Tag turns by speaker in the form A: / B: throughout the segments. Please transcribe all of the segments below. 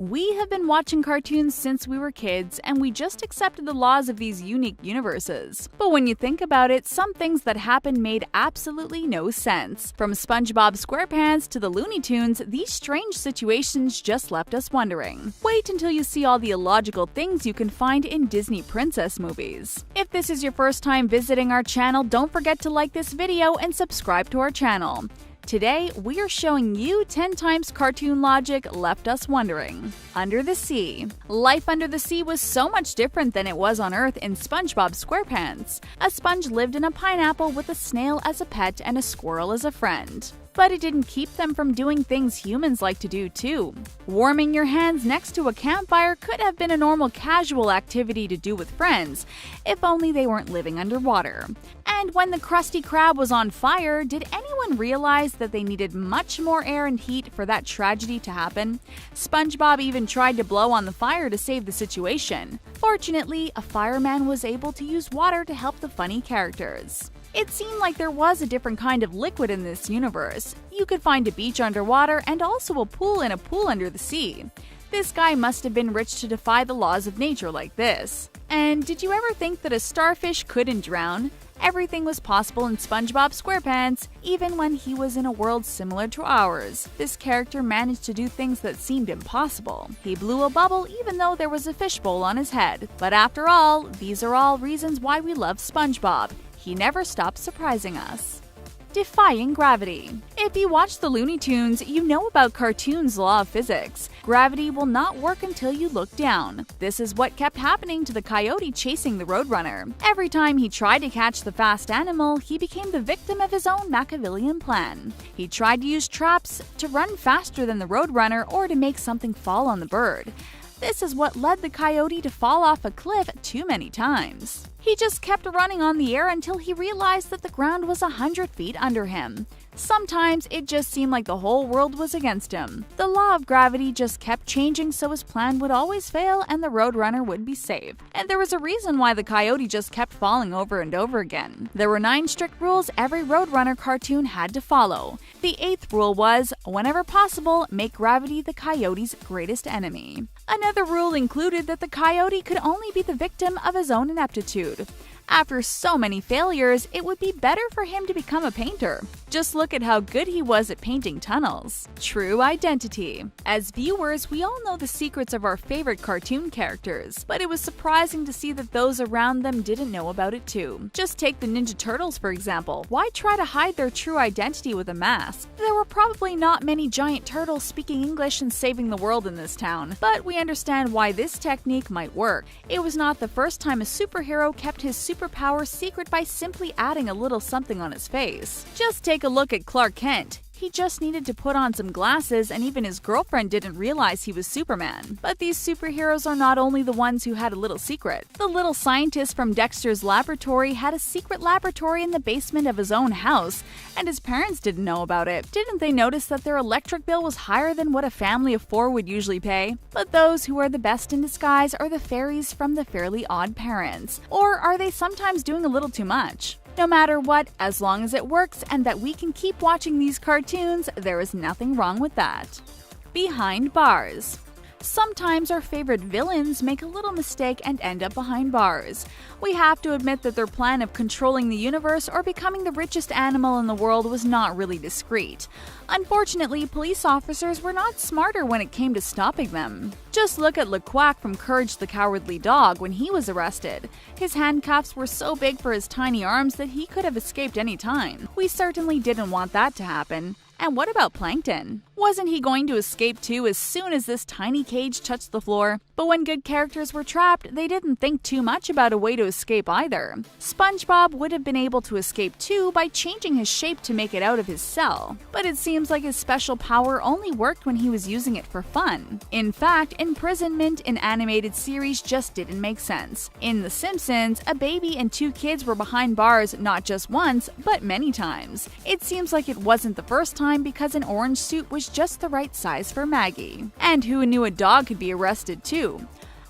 A: We have been watching cartoons since we were kids, and we just accepted the laws of these unique universes. But when you think about it, some things that happened made absolutely no sense. From SpongeBob SquarePants to the Looney Tunes, these strange situations just left us wondering. Wait until you see all the illogical things you can find in Disney princess movies. If this is your first time visiting our channel, don't forget to like this video and subscribe to our channel. Today, we are showing you 10 times cartoon logic left us wondering. Under the sea. Life under the sea was so much different than it was on Earth in SpongeBob SquarePants. A sponge lived in a pineapple with a snail as a pet and a squirrel as a friend. But it didn't keep them from doing things humans like to do too. Warming your hands next to a campfire could have been a normal casual activity to do with friends, if only they weren't living underwater. And when the Krusty Krab was on fire, did anyone realize that they needed much more air and heat for that tragedy to happen? SpongeBob even tried to blow on the fire to save the situation. Fortunately, a fireman was able to use water to help the funny characters. It seemed like there was a different kind of liquid in this universe. You could find a beach underwater and also a pool in a pool under the sea. This guy must have been rich to defy the laws of nature like this. And did you ever think that a starfish couldn't drown? Everything was possible in SpongeBob SquarePants, even when he was in a world similar to ours. This character managed to do things that seemed impossible. He blew a bubble even though there was a fishbowl on his head. But after all, these are all reasons why we love SpongeBob. He never stops surprising us. Defying gravity. If you watch the Looney Tunes, you know about cartoon's law of physics. Gravity will not work until you look down. This is what kept happening to the coyote chasing the Roadrunner. Every time he tried to catch the fast animal, he became the victim of his own Machiavellian plan. He tried to use traps to run faster than the Roadrunner or to make something fall on the bird. This is what led the coyote to fall off a cliff too many times. He just kept running on the air until he realized that the ground was 100 feet under him. Sometimes it just seemed like the whole world was against him. The law of gravity just kept changing so his plan would always fail and the Roadrunner would be safe. And there was a reason why the coyote just kept falling over and over again. There were 9 strict rules every Roadrunner cartoon had to follow. The 8th rule was, whenever possible, make gravity the coyote's greatest enemy. Another rule included that the coyote could only be the victim of his own ineptitude. After so many failures, it would be better for him to become a painter. Just look at how good he was at painting tunnels. True identity. As viewers, we all know the secrets of our favorite cartoon characters, but it was surprising to see that those around them didn't know about it too. Just take the Ninja Turtles for example. Why try to hide their true identity with a mask? There were probably not many giant turtles speaking English and saving the world in this town, but we understand why this technique might work. It was not the first time a superhero kept his superpower secret by simply adding a little something on his face. Just take a look at Clark Kent. He just needed to put on some glasses and even his girlfriend didn't realize he was Superman. But these superheroes are not only the ones who had a little secret. The little scientist from Dexter's laboratory had a secret laboratory in the basement of his own house, and his parents didn't know about it. Didn't they notice that their electric bill was higher than what a family of 4 would usually pay? But those who are the best in disguise are the fairies from the Fairly Odd Parents. Or are they sometimes doing a little too much? No matter what, as long as it works and that we can keep watching these cartoons, there is nothing wrong with that. Behind bars. Sometimes our favorite villains make a little mistake and end up behind bars. We have to admit that their plan of controlling the universe or becoming the richest animal in the world was not really discreet. Unfortunately, police officers were not smarter when it came to stopping them. Just look at LeQuack from Courage the Cowardly Dog when he was arrested. His handcuffs were so big for his tiny arms that he could have escaped any time. We certainly didn't want that to happen. And what about Plankton? Wasn't he going to escape too as soon as this tiny cage touched the floor? But when good characters were trapped, they didn't think too much about a way to escape either. SpongeBob would have been able to escape too by changing his shape to make it out of his cell. But it seems like his special power only worked when he was using it for fun. In fact, imprisonment in animated series just didn't make sense. In The Simpsons, a baby and 2 kids were behind bars not just once, but many times. It seems like it wasn't the first time because an orange suit was just the right size for Maggie. And who knew a dog could be arrested too?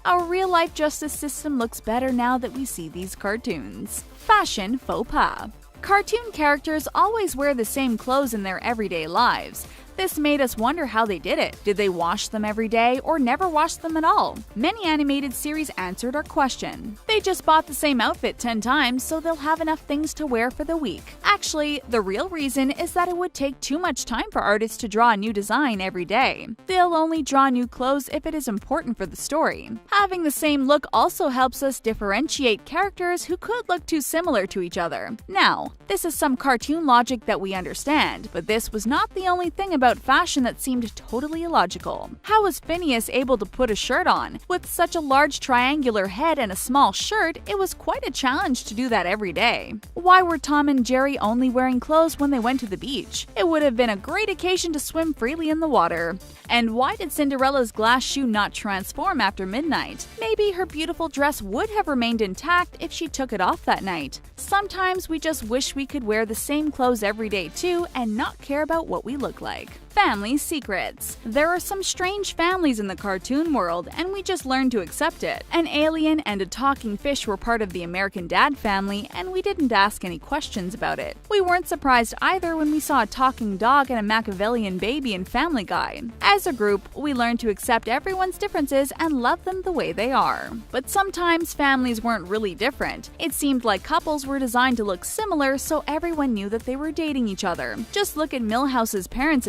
A: Our real-life justice system looks better now that we see these cartoons. Fashion faux pas. Cartoon characters always wear the same clothes in their everyday lives. This made us wonder how they did it. Did they wash them every day or never wash them at all? Many animated series answered our question. They just bought the same outfit 10 times so they'll have enough things to wear for the week. Actually, the real reason is that it would take too much time for artists to draw a new design every day. They'll only draw new clothes if it is important for the story. Having the same look also helps us differentiate characters who could look too similar to each other. Now, this is some cartoon logic that we understand, but this was not the only thing about fashion that seemed totally illogical. How was Phineas able to put a shirt on? With such a large triangular head and a small shirt, it was quite a challenge to do that every day. Why were Tom and Jerry only wearing clothes when they went to the beach? It would have been a great occasion to swim freely in the water. And why did Cinderella's glass shoe not transform after midnight? Maybe her beautiful dress would have remained intact if she took it off that night. Sometimes we just wish we could wear the same clothes every day too and not care about what we look like. Family secrets. There are some strange families in the cartoon world, and we just learned to accept it. An alien and a talking fish were part of the American Dad family, and we didn't ask any questions about it. We weren't surprised either when we saw a talking dog and a Machiavellian baby in Family Guy. As a group, we learned to accept everyone's differences and love them the way they are. But sometimes families weren't really different. It seemed like couples were designed to look similar, so everyone knew that they were dating each other. Just look at Milhouse's parents.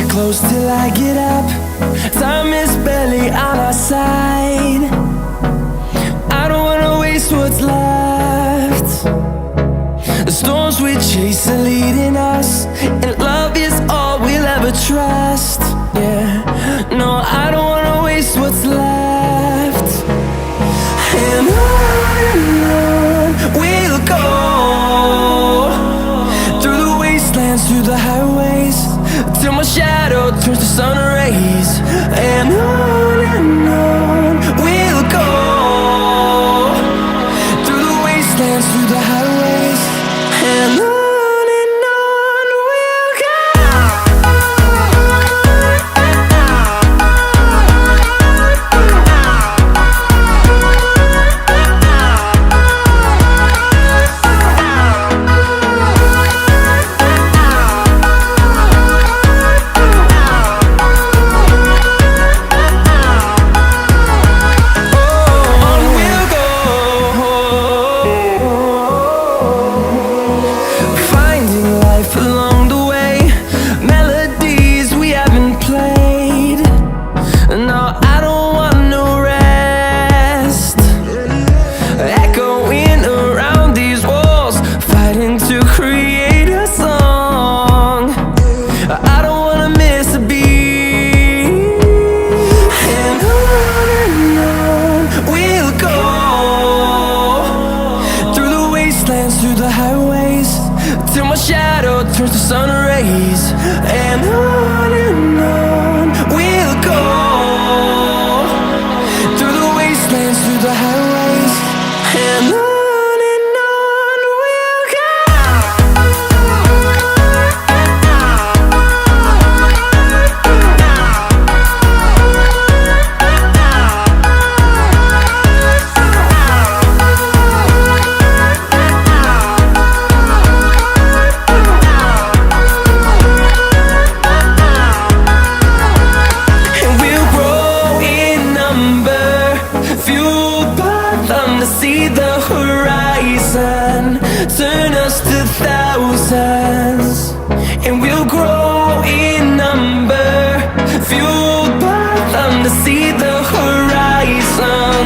B: Close till I get up. Time is barely on our side. I don't wanna waste what's left. The storms we chase are leading us, and love is all we'll ever trust. Yeah, no, I don't wanna waste what's left. And on we'll go, through the wastelands, through the highways, till my shadow turns to sun rays. And on we'll go, through the wastelands, through the highways. And on we'll through the highways, till my shadow turns to sun rays. And on we'll go, through the wastelands, through the highways. And on we'll go. See the horizon turn us to thousands, and we'll grow in number, fueled by them to see the horizon.